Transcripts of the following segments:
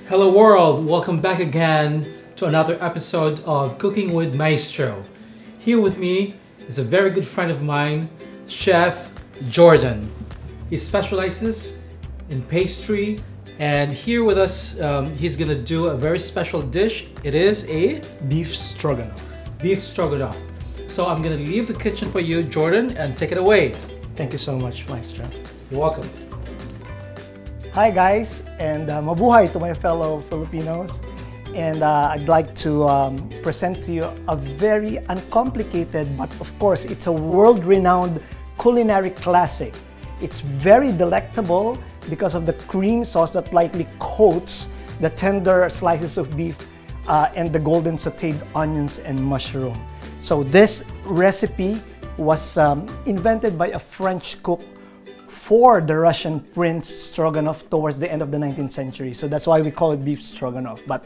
Hello world, welcome back again to another episode of Cooking with Maestro. Here with me is a very good friend of mine, Chef Jordan. He specializes in pastry and here with us he's gonna do a very special dish. It is a Beef stroganoff. beef stroganoff. So I'm gonna leave the kitchen for you, Jordan, and take it away. Thank you so much, Maestro. You're welcome. Hi guys, and mabuhay to my fellow Filipinos. And I'd like to present to you a very uncomplicated, but of course it's a world-renowned culinary classic. It's very delectable because of the cream sauce that lightly coats the tender slices of beef and the golden sautéed onions and mushroom. So this recipe was invented by a French cook for the Russian Prince Stroganoff towards the end of the 19th century. So that's why we call it beef stroganoff. But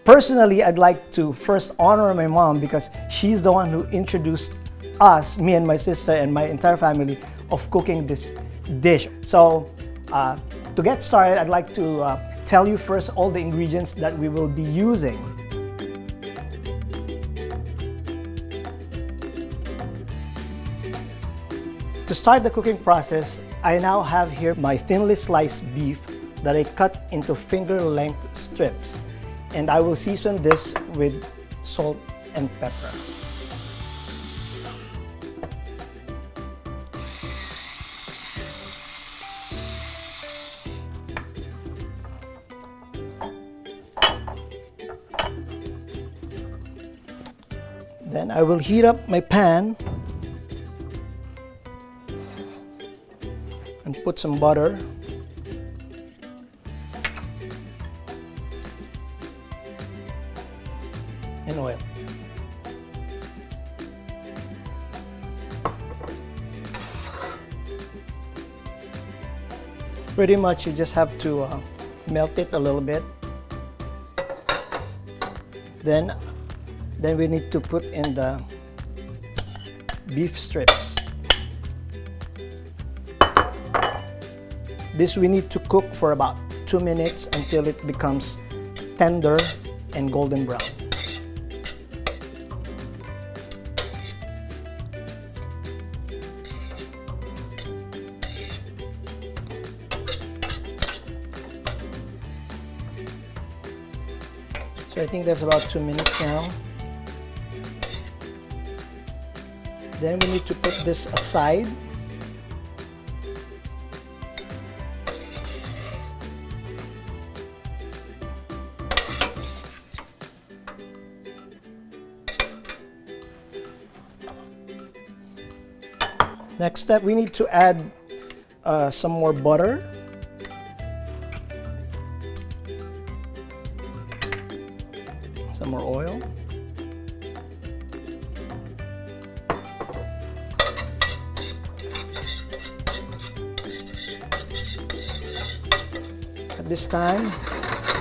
personally, I'd like to first honor my mom because she's the one who introduced us, me and my sister and my entire family, of cooking this dish. So to get started, I'd like to tell you first all the ingredients that we will be using. To start the cooking process, I now have here my thinly sliced beef that I cut into finger-length strips. And I will season this with salt and pepper. Then I will heat up my pan and put some butter. And oil. Pretty much you just have to melt it a little bit. Then we need to put in the beef strips. This we need to cook for about 2 minutes until it becomes tender and golden brown. So I think that's about 2 minutes now. Then we need to put this aside. Next step, we need to add some more butter. Some more oil. At this time,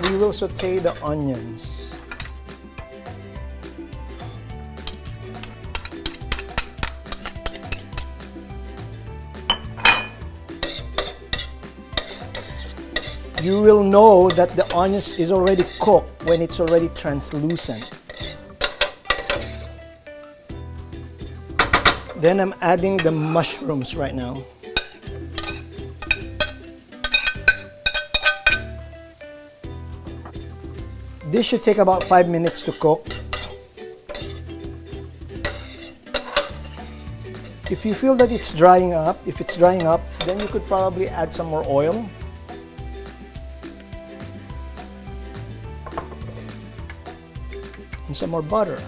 we will saute the onions. You will know that the onions is already cooked when it's already translucent. Then I'm adding the mushrooms right now. This should take about 5 minutes to cook. If you feel that it's drying up, then you could probably add some more oil. And some more butter.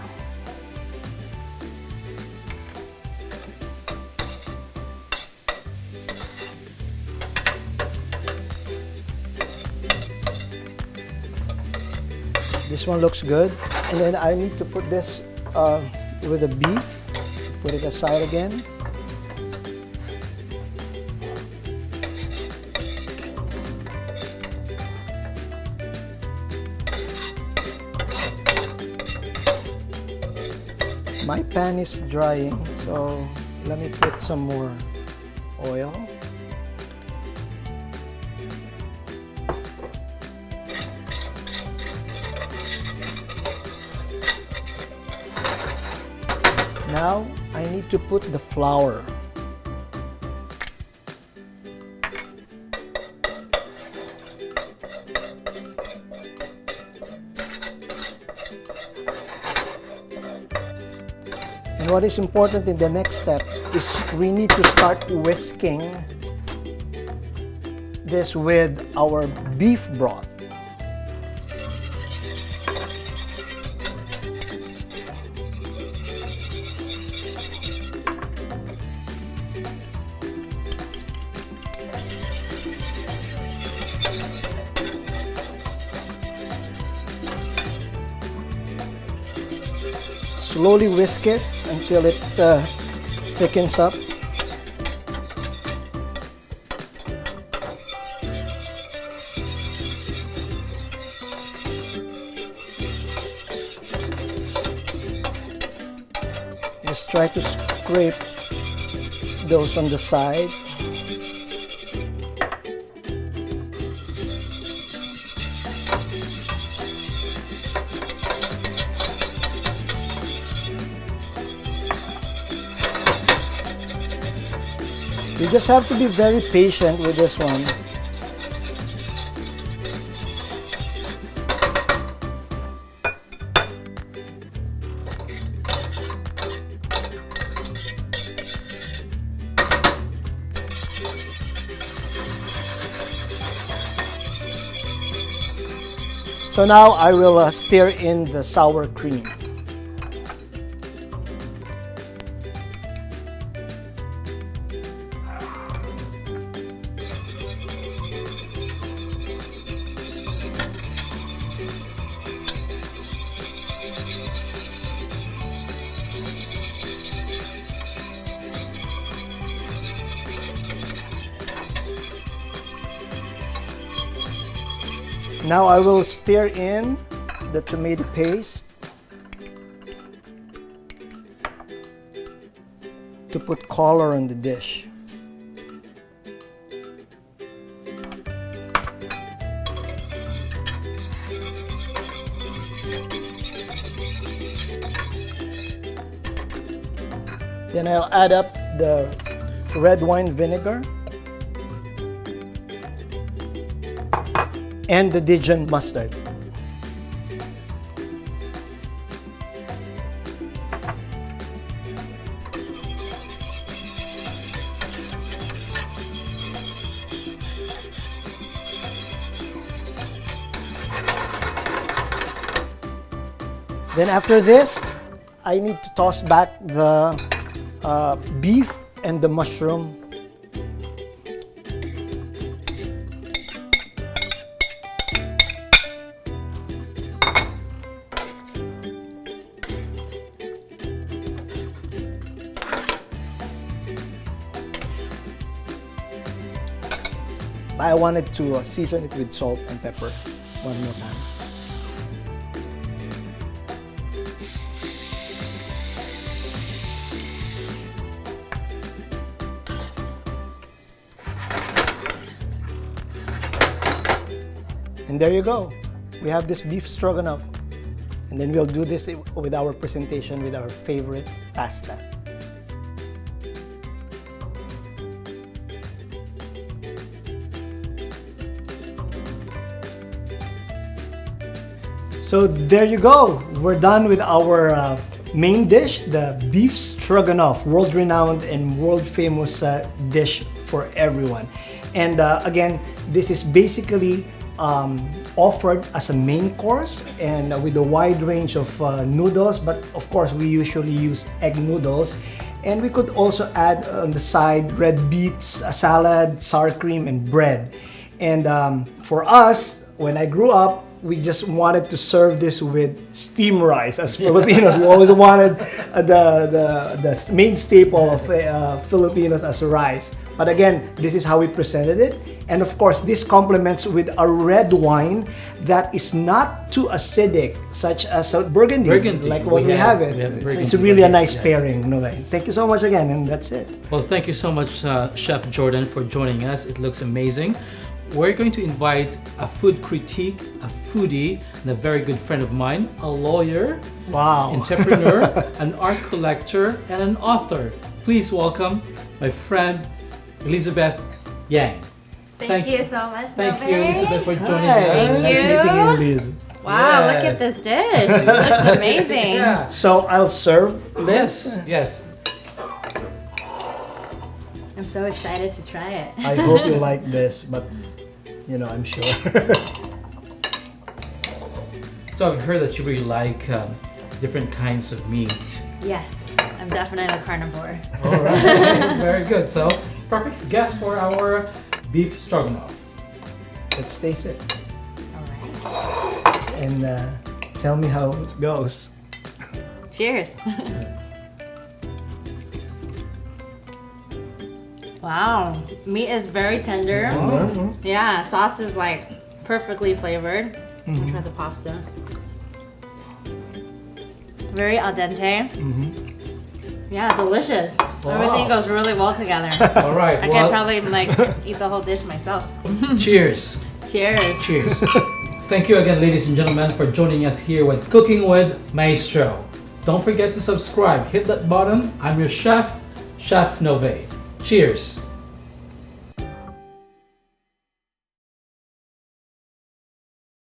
This one looks good. And then I need to put this with the beef. Put it aside again. My pan is drying, so let me put some more oil. now I need to put the flour. And what is important in the next step is we need to start whisking this with our beef broth. Slowly whisk it until it thickens up. Just try to scrape those on the side. You just have to be very patient with this one. So now I will stir in the sour cream. Now I will stir in the tomato paste to put color on the dish. Then I'll add up the red wine vinegar and the Dijon mustard. Then after this, I need to toss back the beef and the mushroom. I wanted to season it with salt and pepper one more time. And there you go. We have this beef stroganoff. And then we'll do this with our presentation with our favorite pasta. So there you go. We're done with our main dish, the beef stroganoff, world-renowned and world-famous dish for everyone. And again, this is basically offered as a main course and with a wide range of noodles, but of course we usually use egg noodles. And we could also add on the side red beets, a salad, sour cream, and bread. And for us, when I grew up, we just wanted to serve this with steamed rice. As Filipinos, we always wanted the main staple of Filipinos as rice. But again, this is how we presented it. And of course, this complements with a red wine that is not too acidic, such as a Burgundy. Like what we have it. It's really a nice pairing. No way. Thank you so much again, and that's it. Well, thank you so much, Chef Jordan, for joining us. It looks amazing. we're going to invite a food critique, a foodie, and a very good friend of mine, a lawyer, Wow. entrepreneur, an art collector, and an author. Please welcome my friend Elizabeth Yang. Thank you so much, Thank Nove. you, Elizabeth, for joining Hi. us. Nice you. meeting you, Liz. Wow, Yeah. look at this dish. It looks amazing. Yeah. So I'll serve Yes, this. yes. I'm so excited to try it. I hope you like this, but you know, I'm sure. So I've heard that you really like different kinds of meat. Yes, I'm definitely a carnivore. All right, very good. So perfect guest for our beef stroganoff. Let's taste it All right. and tell me how it goes. Cheers. Wow, meat is very tender. Mhm. Yeah, sauce is like perfectly flavored. I'm gonna try the pasta. Very al dente. Yeah, delicious. Everything goes really well together. All right. I could probably like eat the whole dish myself. Cheers. Cheers. Cheers. Thank you again, ladies and gentlemen, for joining us here with Cooking with Maestro. Don't forget to subscribe. Hit that button. I'm your chef, Chef Nove. Cheers.